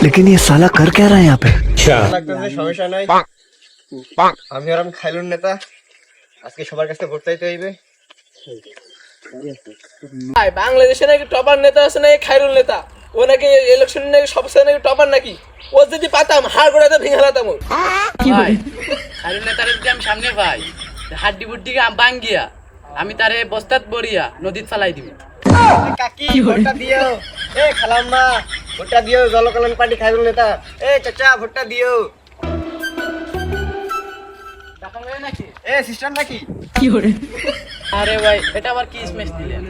लेकिन ये साला कर क्या रहा है यहाँ पे? লাগতেছে সমস্যা নাই। আমি আর খাইলুন নেতা আজকে সবার কাছে ভোট চাইতে হইবে। ভাই বাংলাদেশে নাকি টপার নেতা আছে নাকি খাইরুল নেতা, ও নাকি ইলেকশন নাকি সবচেয়ে নাকি টপার নাকি, ও যদি পাতাম হাড় করে তো ভেঙে ফেলাতাম। ভাই খাইরুল নেতার যদি আমি সামনে ভাই হাড্ডি বুড্ডিকে বাঙ্গিয়া আমি তারে বস্তাত বড়িয়া নদীত ফেলাই দিব। কাকি ভোটটা দিও, এ খালাম্মা ভোটটা দিও, জনকল্যাণ পার্টি খাইরুল নেতা। এ চাচা ভোটটা দিও। টাকা লয় নাকি? এ সিস্টার নাকি? আরে ভাই এটা আবার কি স্মেশ দিলেন?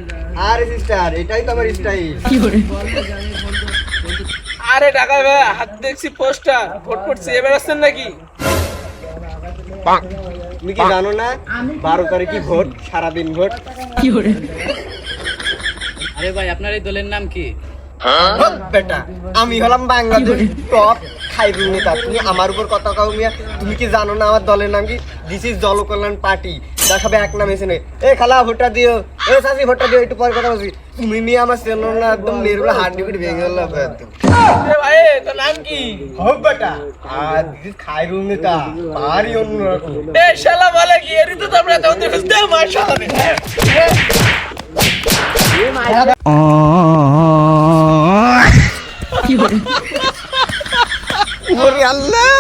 আরে সিস্টার এটাই তো আমার স্টাইল। আরে টাকা ভাই হাত দেখছি পোস্টার, ভোট করছি এবার আসছেন নাকি? তুমি কি জানো না 12 তারিখই ভোট, সারাদিন ভোট। আরে ভাই আপনার এই দলের নাম কি? বেটা আমি হলাম বাংলাদেশ টপ খাইরুল নেতা, তুমি আমার উপর কথা কও মিয়া। তুমি কি জানো না আমার দলের নাম কি? দিস ইজ জনকল্যাণ পার্টি, যা সবাই এক নাম এসে। এ খালা ভোটটা দিও, এ চাচি ভোটটা দিও। একটু পরে কথা বলছি। তুমি মিয়া আমার চেনো না, একদম মেরুলা হাড্ডি কুটি ভেঙে গেল একদম। এ ভাই তোর নাম কি? হোক বেটা আর দিস ইজ খাইরুল নেতা, ভারী অন্যরকম। এ শালা বলে কি এরি তো তোমরা তো দেখছ দে মাশাআল্লাহ। ওরে আল্লাহ।